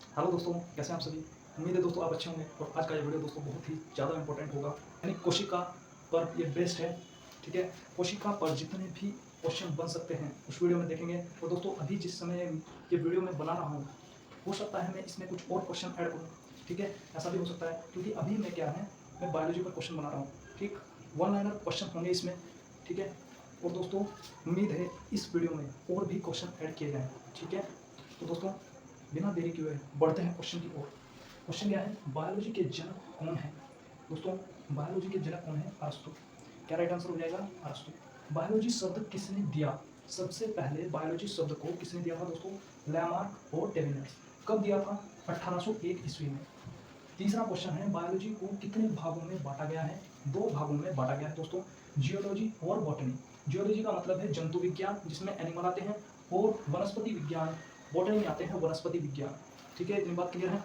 Hello दोस्तों, कैसे हैं आप सभी। उम्मीद है दोस्तों आप अच्छे होंगे। और आज का ये वीडियो दोस्तों बहुत ही ज़्यादा इंपॉर्टेंट होगा, यानी कोशिका पर ये बेस्ड है। ठीक है, कोशिका पर जितने भी क्वेश्चन बन सकते हैं उस वीडियो में देखेंगे। और दोस्तों अभी जिस समय ये वीडियो मैं बना रहा हूँ, हो सकता है मैं इसमें कुछ और क्वेश्चन ऐड करूँ। ठीक है, ऐसा भी हो सकता है क्योंकि अभी मैं क्या है, मैं बायोलॉजी पर क्वेश्चन बना रहा हूँ। ठीक, वन लाइनर क्वेश्चन होंगे इसमें। ठीक है, और दोस्तों उम्मीद है इस वीडियो में और भी क्वेश्चन ऐड किए जाएँ। ठीक है, तो दोस्तों बिना देरी किए हुए बढ़ते हैं क्वेश्चन की ओर। क्वेश्चन क्या है, बायोलॉजी के जनक कौन है। दोस्तों बायोलॉजी के जनक कौन है, अरस्तु। क्या राइट आंसर हो जाएगा, अरस्तु। बायोलॉजी शब्द किसने दिया, सबसे पहले बायोलॉजी शब्द को किसने दिया था दोस्तों, लैमार्क और टेबिनेट्स। कब दिया था, 1801 ईस्वी में। तीसरा क्वेश्चन है, बायोलॉजी को कितने भागों में बांटा गया है, दो भागों में बांटा गया है दोस्तों, जियोलॉजी और बॉटनी। जियोलॉजी का मतलब है जंतु विज्ञान जिसमें एनिमल आते हैं, और वनस्पति विज्ञान, बॉटनी में आते हैं वनस्पति विज्ञान। ठीक है, इतनी बात क्लियर है।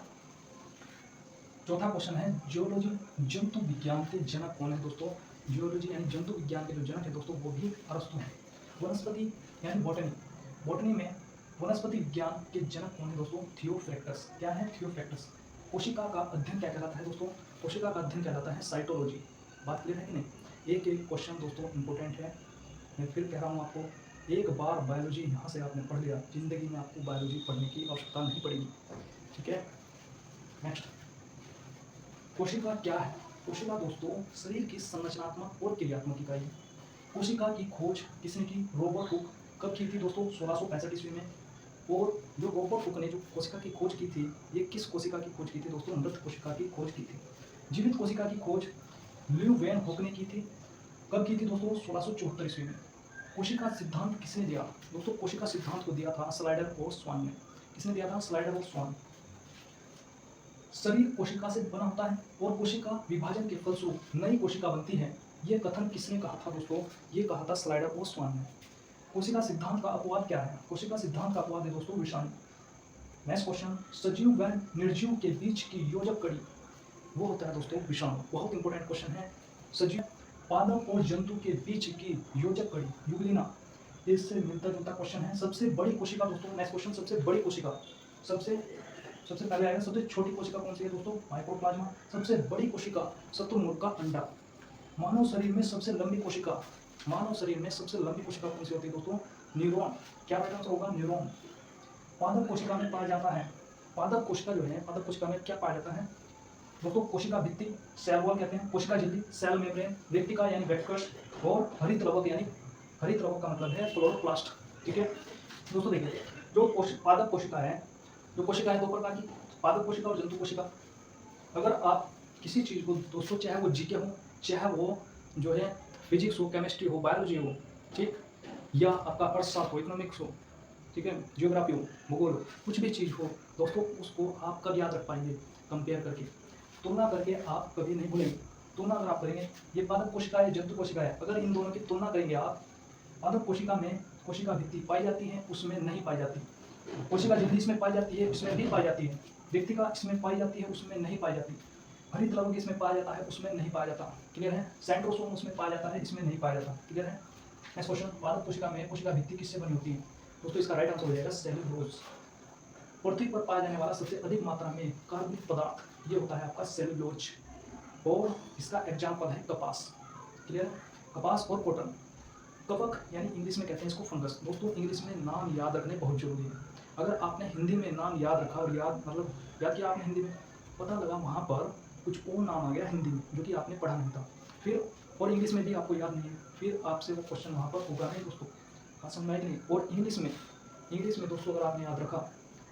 चौथा क्वेश्चन है, जियोलॉजी जंतु विज्ञान के जनक कौन है दोस्तों। जियोलॉजी यानी जंतु विज्ञान के जो जनक है दोस्तों वो भी अरस्तु हैं। वनस्पति यानी बॉटनी, बॉटनी में वनस्पति विज्ञान के जनक कौन है दोस्तों, थियोफ्रैक्टस। क्या है, थियोफ्रैक्टस। कोशिका का अध्ययन क्या कहलाता है दोस्तों, कोशिका का अध्ययन कहलाता है साइटोलॉजी। बात क्लियर है कि नहीं। एक एक क्वेश्चन दोस्तों इंपॉर्टेंट है। मैं फिर कह रहा हूँ आपको, एक बार बायोलॉजी यहाँ से आपने पढ़ लिया, जिंदगी में आपको बायोलॉजी पढ़ने की आवश्यकता नहीं पड़ेगी। ठीक है, नेक्स्ट। कोशिका क्या है, कोशिका दोस्तों शरीर की संरचनात्मक और क्रियात्मक इकाई है। कोशिका की खोज किसने की, रॉबर्ट हुक। कब की थी दोस्तों, 1665 ईस्वी में। और जो रॉबर्ट हुक ने जो कोशिका की खोज की थी, ये किस कोशिका की खोज की थी दोस्तों, मृत कोशिका की खोज की थी। जीवित कोशिका की खोज ल्यू वैन हुक ने की थी। कब की थी दोस्तों, 1674 ईस्वी में। कोशिका सिद्धांत किसने दिया दोस्तों, कोशिका सिद्धांत को दिया था स्लाइडर और स्वान ने। किसने दिया था, स्लाइडर और स्वान। शरीर कोशिका से बना होता है और कोशिका विभाजन के फलस्वरूप नई कोशिका बनती है। यह कथन किसने कहा था दोस्तों, ये कहा था स्लाइडर और स्वान ने। कोशिका सिद्धांत का अपवाद क्या है, कोशिका सिद्धांत का अपवाद है दोस्तों विषाणु। नेक्स्ट क्वेश्चन, सजीव व निर्जीव के बीच की योजक कड़ी वो होता है दोस्तों विषाणु। बहुत इंपॉर्टेंट क्वेश्चन है। सजीव पादप और जंतु के बीच की योजक कड़ी, यूग्लिना। इससे मिलता जुलता क्वेश्चन है। सबसे बड़ी कोशिका दोस्तों, नेक्स्ट क्वेश्चन, सबसे बड़ी कोशिका, सबसे सबसे पहले आएगा सबसे छोटी कोशिका कौन सी है दोस्तों, माइक्रोप्लाज्मा। सबसे बड़ी कोशिका, शतुरमुर्ग का अंडा। मानव शरीर में सबसे लंबी कोशिका, मानव शरीर में सबसे लंबी कोशिका कौन सी होती है दोस्तों, न्यूरॉन। क्या राइट आंसर होगा, न्यूरॉन। पादप कोशिका में पाया जाता है, पादप कोशिका जो है, पादप कोशिका में क्या पाया जाता है दोस्तों, कोशिका भित्ति, सेल वॉल कहते हैं, कोशिका झिल्ली, सेल मेम्ब्रेन, रेक्टिका यानी वेक्टर्स, और हरित लवक यानी, हरित लवक का मतलब है क्लोरोप्लास्ट। ठीक है दोस्तों, देखिए जो पादप कोशिका है, जो कोशिका है दो प्रकार की, पादप कोशिका और जंतु कोशिका। अगर आप किसी चीज़ को दोस्तों, चाहे वो जीके हो, चाहे वो जो है फिजिक्स हो, केमिस्ट्री हो, बायोलॉजी हो, ठीक, या आपका अर्थशास्त्र हो, इकोनॉमिक्स हो, ठीक है, जियोग्राफी हो, भूगोल हो, कुछ भी चीज़ हो दोस्तों, उसको आप कब याद रख पाएंगे, कंपेयर करके, तुलना करके आप कभी नहीं भूलेंगे। तुलना अगर आप करेंगे, ये पादप कोशिका है, जंतु कोशिका है, अगर इन दोनों की तुलना करेंगे आप, पादप कोशिका में कोशिका भित्ति पाई जाती है, उसमें नहीं पाई जाती। कोशिका झिल्ली इसमें पाई जाती है, इसमें भी पाई जाती है। व्यक्तिका इसमें पाई जाती है, उसमें नहीं पाई जाती। हरित लवक इसमें पाया जाता है, उसमें नहीं पाया जाता। क्लियर है। सेंट्रोसोम उसमें पाया जाता है, इसमें नहीं पाया जाता। क्लियर है। नेक्स्ट क्वेश्चन, पादप कोशिका में कोशिका भित्ति किससे बनी होती है दोस्तों, इसका राइट आंसर हो जाएगा सेल्यूलोज। पृथ्वी पर पाया जाने वाला सबसे अधिक मात्रा में कार्बनिक पदार्थ ये होता है आपका सेल्यूलोज, और इसका एग्जाम्पल है कपास। क्लियर, कपास और कॉटन। कवक यानी इंग्लिश में कहते हैं इसको फंगस। दोस्तों इंग्लिश में नाम याद रखने बहुत जरूरी है। अगर आपने हिंदी में नाम याद रखा और याद मतलब याद किया आपने हिंदी में, पता लगा वहाँ पर कुछ और नाम आ गया हिंदी में जो कि आपने पढ़ा नहीं था, फिर और इंग्लिश में भी आपको याद नहीं है, फिर आपसे वो क्वेश्चन वहाँ पर होगा नहीं दोस्तों। बात समझ में आई नहीं। और इंग्लिश में दोस्तों अगर आपने याद रखा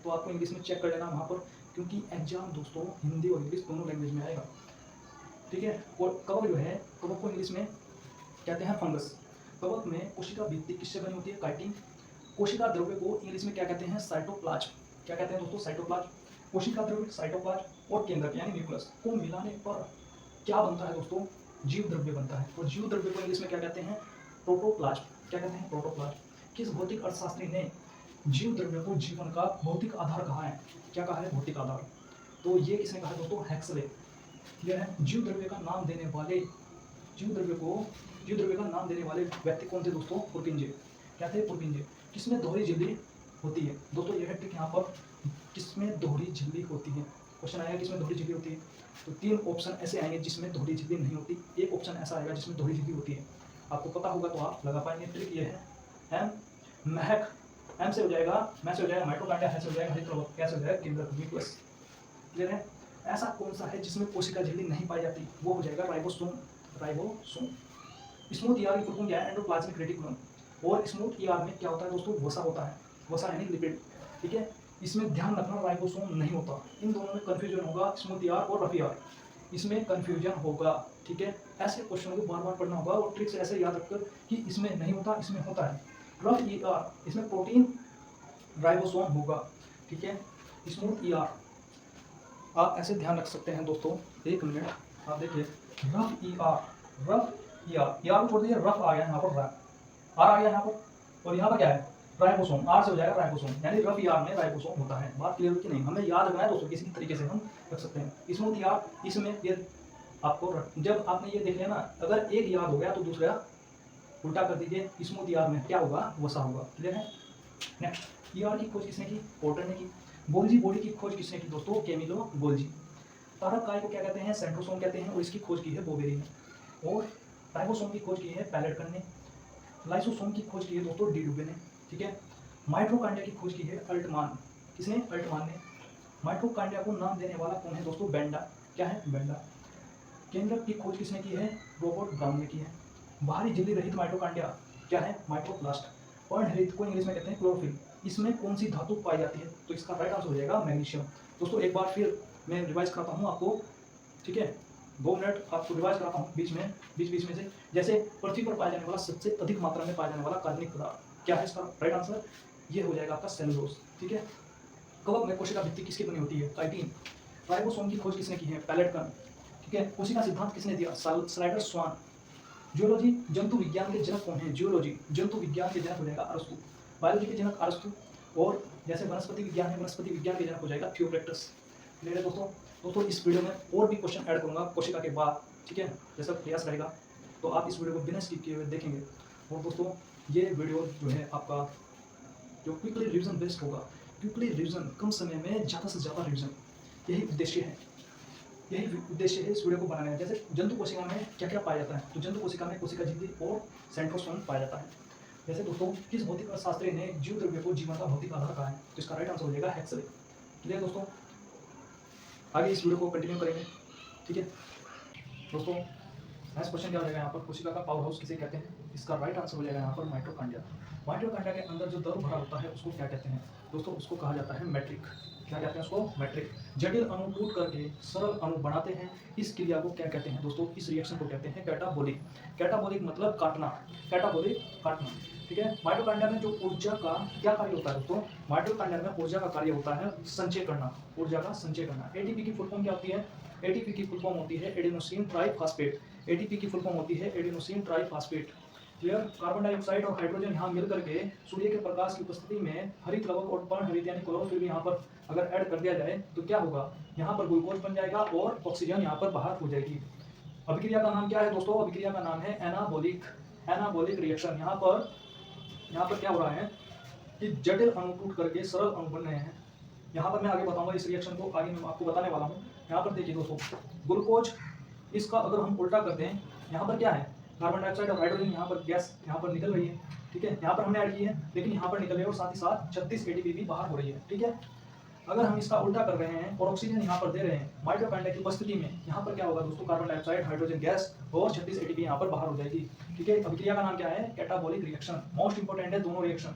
तो आपको इंग्लिश में चेक कर लेना वहाँ पर, क्योंकि एग्जाम दोस्तों हिंदी और इंग्लिश दोनों लैंग्वेज में आएगा। ठीक है। और कवक जो है, कवक को इंग्लिश में कहते हैं फंगस। कवक में कोशिका भित्ति किससे बनी होती है, काइटिन। कोशिका द्रव्य को इंग्लिश में क्या कहते हैं, साइटोप्लाज्म। क्या कहते हैं दोस्तों, साइटोप्लाज्म। कोशिका द्रव्य, साइटोप्लाज्म और केंद्रक यानी न्यूक्लियस को मिलाने पर क्या बनता है दोस्तों, जीव द्रव्य बनता है। और जीव द्रव्य को इंग्लिश में क्या कहते हैं, प्रोटोप्लाज्म। क्या कहते हैं, प्रोटोप्लाज्म। किस भौतिक अर्थशास्त्री ने जीव द्रव्य को जीवन का भौतिक आधार कहा है, क्या कहा है, भौतिक आधार। तो ये किसने कहा दोस्तों, हेक्सले। क्लियर है। जीव द्रव्य का नाम देने वाले, जीव द्रव्य का नाम देने वाले व्यक्ति कौन थे दोस्तों, पुरकिंजे। क्या थे, पुरकिंजे। किसमें दोहरी झिल्ली होती है दोस्तों, यह ट्रिक यहाँ पर किसमें दोहरी झिल्ली होती है। क्वेश्चन आएगा किसमें दोहरी झिल्ली होती है, तो 3 ऑप्शन ऐसे आएंगे जिसमें दोहरी झिल्ली नहीं होती, एक ऑप्शन ऐसा आएगा जिसमें दोहरी झिल्ली होती है। आपको पता होगा तो आप लगा पाएंगे। ट्रिक ये है एम महक, एम से हो जाएगा, मैं से हो जाएगा माइटोकॉन्ड्रिया, है से हो जाएगा हरित, क्या से हो जाएगा केंद्रक, न्यूक्लियस। क्लियर है। ऐसा कौन सा है जिसमें कोशिका झिल्ली नहीं पाई जाती, वो हो जाएगा राइबोसोम। राइबोसोम। स्मूथ ईआर की फुल फॉर्म क्या है, एंडोप्लाज्मिक रेटिकुलम। और स्मूथ ईआर में क्या होता है दोस्तों, वसा होता है, वसा यानी लिपिड। ठीक है, इसमें ध्यान रखना राइबोसोम नहीं होता। इन दोनों में कंफ्यूजन होगा, स्मूथ ईआर और रफ ईआर, इसमें कंफ्यूजन होगा। ठीक है, ऐसे क्वेश्चनों को बार बार पढ़ना होगा और ट्रिक से ऐसे याद रखकर कि इसमें नहीं होता, इसमें होता है। रफ ईआर, इसमें प्रोटीन राइबोसोम होगा। ठीक है, स्मूथ ईआर आप ऐसे ध्यान रख सकते हैं दोस्तों। एक मिनट, आप देखिए rough ER, rough ER, ER को छोड़ दीजिए, रफ आ गया यहाँ पर, आर आ गया यहाँ पर, और यहाँ पर क्या है राइबोसोम, आर से हो जाएगा राइबोसोम, यानी रफ ईआर में राइबोसोम होता है। बात क्लियर कि नहीं, हमें याद रखना है दोस्तों, किसी तरीके से हम रख सकते हैं। स्मूथ ईआर, इसमें ये आपको जब आपने ये देख लिया ना, अगर एक याद हो गया तो दूसरा उल्टा कर दीजिए। स्मूथ ईआर में क्या होगा, वसा होगा। क्लियर है। नेक्स्ट, ईआर की खोज किसने की, पोर्टर ने की। गोल्जी बॉडी की खोज किसने की दोस्तों, कैमिलो गोल्जी। तारक काय को क्या कहते हैं, सेंट्रोसोम कहते हैं, और इसकी खोज की है बोवेरी ने। और राइबोसोम की खोज की है पैलेटकर ने। लाइसोसोम की खोज की है दोस्तों डी डुबे ने। ठीक है, माइटोकॉन्ड्रिया की खोज की है अल्टमान। किसने, अल्टमान ने। माइटोकॉन्ड्रिया को नाम देने वाला कौन है दोस्तों, बेंडा। क्या है, बेंडा। केंद्रक की खोज किसने की है, रॉबर्ट ब्राउन ने की है। बाहरी झिल्ली रहित माइटोकॉन्ड्रिया क्या है, माइटोप्लास्ट। पर्णरहित को इंग्लिश में कहते हैं क्लोरोफिल। इसमें कौन सी धातु पाई जाती है, तो इसका राइट आंसर हो जाएगा मैग्नीशियम। दोस्तों एक बार फिर मैं रिवाइज कराता हूँ आपको। ठीक है, 2 मिनट आपको रिवाइज कराता हूँ बीच में से। जैसे पृथ्वी पर पाया जाने वाला सबसे अधिक मात्रा में पाया जाने वाला कार्बनिक पदार्थ क्या है, इसका राइट आंसर ये हो जाएगा आपका सेलुलोज। ठीक है, कवक में कोशिका भित्ति किसकी बनी होती है, काइटिन। राइबोसोम की खोज किसने की है, पैलेटकर। ठीक है, कोशिका सिद्धांत किसने दिया, स्लाइडर स्वान। जियोलॉजी, जंतु विज्ञान के जनक कौन है, जियोलॉजी, जंतु विज्ञान के जनक हो जाएगा अरस्तु। बायोलॉजी के जनक अरस्तु। और जैसे वनस्पति विज्ञान है, वनस्पति विज्ञान के जनक हो जाएगा थियोफ्रेक्टस। क्लियर है दोस्तों इस वीडियो में और भी क्वेश्चन ऐड करूंगा कोशिका के बाद। ठीक है, जैसा प्रयास रहेगा तो आप इस वीडियो को बिना स्किप किए हुए देखेंगे। और दोस्तों ये वीडियो जो है आपका जो क्विकली रिविजन बेस्ड होगा, क्विकली रिविजन, कम समय में ज़्यादा से ज़्यादा रिविजन, यही उद्देश्य है, यही उद्देश्य है इस वीडियो को बनाने में। जैसे जंतु कोशिका में क्या क्या पाया जाता है, तो जंतु कोशिका में कोशिका झिल्ली और सेंट्रोसोम पाया जाता है। जैसे दोस्तों किस भौतिक शास्त्री ने जीव द्रव्य को जीवन का भौतिक आधार कहा है, तो इसका राइट आंसर हो जाएगा हेक्सले। क्लियर दोस्तों, आगे इस वीडियो को कंटिन्यू करेंगे। ठीक है दोस्तों, नेक्स्ट क्वेश्चन क्या हो जाएगा यहाँ पर, कोशिका का पावर हाउस किसे कहते हैं, इसका राइट आंसर हो जाएगा यहाँ पर माइटोकॉन्ड्रिया। माइटोकॉन्ड्रिया के अंदर जो द्रव भरा होता है उसको क्या कहते हैं दोस्तों, उसको कहा जाता है मैट्रिक। क्या कहते हैं उसको, मैट्रिक। जटिल अणु टूट करके सरल अणु बनाते हैं, इस क्रिया को क्या कहते हैं दोस्तों, इस रिएक्शन को कहते हैं कैटाबोलिक। कैटाबोलिक मतलब काटना, कैटाबोलिक काटना। ठीक है, माइटोकॉन्ड्रिया में जो ऊर्जा का क्या कार्य होता है दोस्तों, माइटोकॉन्ड्रिया में ऊर्जा का कार्य होता है संचय करना, ऊर्जा का संचय करना। एटीपी की फुल फॉर्म क्या होती है, एटीपी की फुल फॉर्म होती है एडेनोसिन ट्राइफॉस्फेट। एटीपी की फुल फॉर्म होती है adenosine triphosphate. Clear, carbon dioxide और हाइड्रोजन यहाँ मिल करके सूर्य के प्रकाश की उपस्थिति में हरित लवक और पर्णहरित यानी क्लोरोफिल यहाँ पर अगर ऐड कर दिया जाए तो क्या होगा, यहाँ पर ग्लूकोज बन जाएगा और ऑक्सीजन यहाँ पर बाहर हो जाएगी। अभिक्रिया का नाम क्या है दोस्तों, अभिक्रिया का नाम है एनाबोलिक, एनाबोलिक रिएक्शन। यहाँ पर क्या हो रहा है कि जटिल अणु टूट करके सरल अणु बन रहे हैं। यहाँ पर मैं आगे बताऊंगा इस रिएक्शन को, आगे मैं आपको बताने वाला हूँ। यहाँ पर देखिए दोस्तों, ग्लूकोज, इसका अगर हम उल्टा करते हैं, यहाँ पर क्या है, कार्बन डाइऑक्साइड और हाइड्रोजन यहाँ पर गैस यहाँ पर निकल रही है। ठीक है, यहाँ पर हमने ऐड की है लेकिन यहाँ पर निकल रही है और साथ ही साथ 36 एटीपी भी बाहर हो रही है। ठीक है, अगर हम इसका उल्टा कर रहे हैं और ऑक्सीजन यहाँ पर दे रहे हैं माइटोकॉन्ड्रिया की उपस्थिति में, यहाँ पर क्या होगा दोस्तों, कार्बन डाइऑक्साइड, हाइड्रोजन गैस और 36 एटीपी यहाँ पर बाहर हो जाएगी। ठीक है, अभिक्रिया का नाम क्या है, कैटाबोलिक रिएक्शन। मोस्ट इंपोर्टेंट है दोनों रिएक्शन,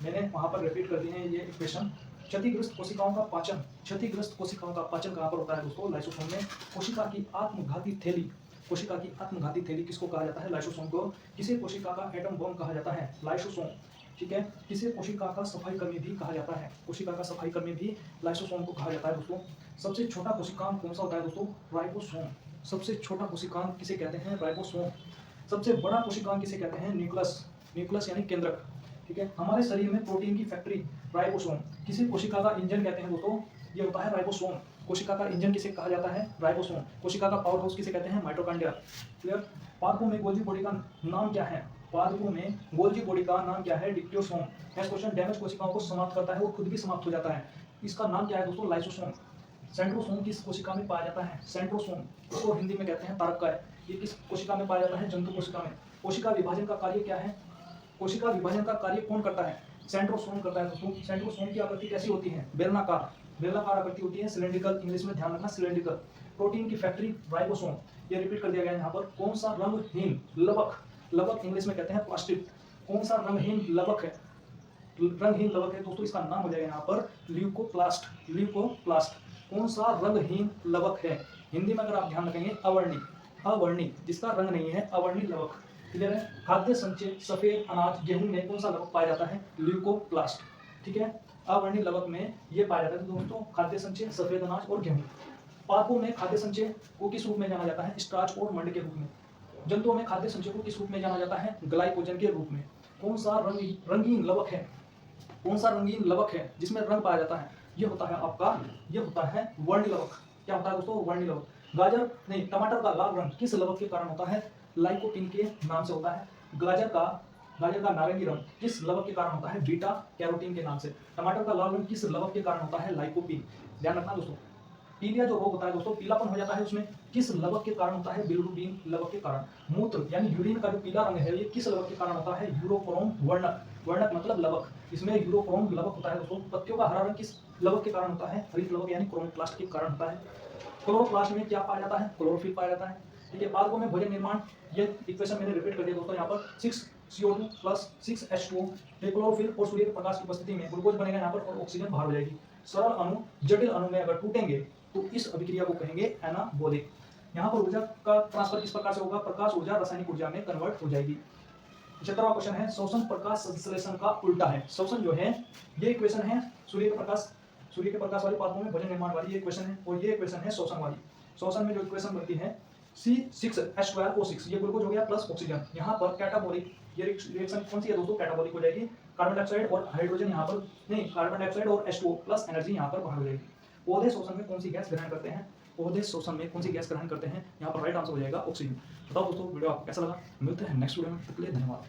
मैंने वहाँ पर रिपीट कर दिए हैं ये इक्वेशन। क्षतिग्रस्त कोशिकाओं का पाचन, क्षतिग्रस्त कोशिकाओं का पाचन कहाँ पर होता है दोस्तों, लाइसोसोम में। कोशिका की आत्मघाती थैली, कोशिका की आत्मघाती थैली किसको कहा जाता है, लाइसोसोम को। किसे कोशिका का एटम बम कहा जाता है, लाइसोसोम। ठीक है, किसे कोशिका का सफाई कर्मी भी कहा जाता है, कोशिका का सफाई कर्मी भी लाइसोसोम को कहा जाता है दोस्तों। सबसे छोटा कोशिकांग कौन सा होता है दोस्तों, राइबोसोम। सबसे छोटा कोशिकांग किसे कहते हैं, राइबोसोम। सबसे बड़ा कोशिकांग किसे कहते हैं, न्यूक्लियस, न्यूक्लियस यानी केंद्रक। ठीक है, हमारे शरीर में प्रोटीन की फैक्ट्री राइबोसोम। किसी कोशिका का इंजन कहते हैं दोस्तों, ये होता है राइबोसोम। कोशिका का इंजन किसे कहा जाता है, राइबोसोम। कोशिका का पावर हाउस किसे कहते हैं, माइटोकॉन्ड्रिया। क्लियर, पादपों में गोल्जी बॉडी का नाम क्या है, पादपों में गोल्जी बॉडी का नाम क्या है, डिप्टियोसोम। नेक्स्ट क्वेश्चन, डैमेज कोशिकाओं को समाप्त करता है और खुद भी समाप्त हो जाता है, इसका नाम क्या है दोस्तों? लाइसोसोम। सेंट्रोसोम किस कोशिका में पाया जाता है? सेंट्रोसोम, इसको हिंदी में कहते हैं तारक। ये किस कोशिका में पाया जाता है? जंतु कोशिका में। कोशिका विभाजन का कार्य क्या है? कोशिका विभाजन का कार्य कौन करता है? सेंट्रोसोम करता है दोस्तों। सेंट्रोसोम की आकृति कैसी होती है? बेलनाकार, बेलनाकार आकृति होती है, सिलेंड्रिकल, इंग्लिश में ध्यान रखना सिलेंड्रिकल। प्रोटीन की फैक्ट्री राइबोसोम, ये रिपीट कर दिया गया है यहाँ पर। कौन सा रंगहीन लवक, लवक इंग्लिश में कहते हैं प्लास्टिक, कौन सा रंगहीन लवक है? रंगहीन लवक है दोस्तों, इसका नाम हो जाएगा यहाँ पर ल्यूकोप्लास्ट, ल्यूकोप्लास्ट। कौन सा रंगहीन लवक है? हिंदी में अगर आप ध्यान रखेंगे अवर्णी, अवर्णी जिसका रंग नहीं है, अवर्णी लवक। क्लियर है? खाद्य संचय सफेद अनाज गेहूं में कौन सा लवक पाया जाता है? ल्यूकोप्लास्ट। ठीक है, अवर्णी लवक में ये पाया जाता है दोस्तों, खाद्य संचय सफेद अनाज और गेहूं। पादपों में खाद्य संचय को किस रूप में जाना जाता है? स्टार्च और मंड के रूप में। जंतुओं में खाद्य संचय को किस रूप में जाना जाता है? ग्लाइकोजन के रूप में। कौन सा रंगीन लवक है? कौन सा रंगीन लवक है जिसमें रंग पाया जाता है? ये होता है आपका, ये होता है वर्णी लवक। क्या होता है दोस्तों? वर्णी लवक। गाजर नहीं, टमाटर का लाल रंग किस लवक के कारण होता है? लाइकोपीन के नाम से होता है। गाजर का नारंगी रंग किस लवक के कारण होता है? बीटा कैरोटीन के नाम से। टमाटर का लाल रंग किस लवक के कारण होता है? लाइकोपीन। ध्यान रखना दोस्तों। पीलिया जो रोग होता है दोस्तों, पीलापन हो जाता है उसमें, किस लवक के कारण होता है? बिलिरुबिन लवक के कारण। मूत्र यानी यूरिन का जो पीला रंग है, ये किस लवक के कारण होता है? यूरोक्रोम वर्णक, वर्णक मतलब लवक, इसमें यूरोक्रोम लवक होता है दोस्तों। पत्तियों का हरा रंग किस लवक के कारण होता है? हरित लवक यानी क्रोमोप्लास्ट के कारण होता है। क्लोरोप्लास्ट में क्या पाया जाता है? क्लोरोफिल पाया जाता है। ठीक है, पादपों में भोजन निर्माण, ये इक्वेशन मैंने रिपीट कर दिया दोस्तों यहाँ पर। 6CO2 + 6H2O, ये क्लोरोफिल और सूर्य प्रकाश की उपस्थिति में ग्लूकोज बनेगा यहाँ पर और ऑक्सीजन बाहर हो जाएगी। सरल अणु जटिल अणु में अगर टूटेंगे तो इस अभिक्रिया को कहेंगे एनाबॉलिक। यहाँ पर ऊर्जा का ट्रांसफर किस प्रकार से होगा? प्रकाश ऊर्जा रासायनिक ऊर्जा में कन्वर्ट हो जाएगी। 75वां क्वेश्चन है, शोषण प्रकाश संश्लेषण का उल्टा है। शोषण जो है, ये इक्वेशन है सूर्य के प्रकाश वाले पादपों में भोजन निर्माण वाली, ये इक्वेशन है, और ये इक्वेशन है शोषण वाली। शोषण में जो इक्वेशन बनती है C6H12O6, ये ग्लूकोज हो गया प्लस ऑक्सीजन। यहाँ पर कैटाबॉलिक, ये रिएक्शन कौन सी है दोस्तों? कैटाबॉलिक हो जाएगी। कार्बन डाइऑक्साइड और हाइड्रोजन यहाँ पर नहीं, कार्बन डाइऑक्साइड और H2O प्लस एनर्जी यहाँ पर बाहर हो जाएगी। पौधे शोषण में कौन सी गैस ग्रहण करते हैं? पौधे शोषण में कौन सी गैस ग्रहण करते हैं? यहाँ पर राइट आंसर हो जाएगा ऑक्सीजन। बताओ दोस्तों, वीडियो आपको कैसा लगा? मिलते हैं नेक्स्ट वीडियो में, तब तक के लिए धन्यवाद।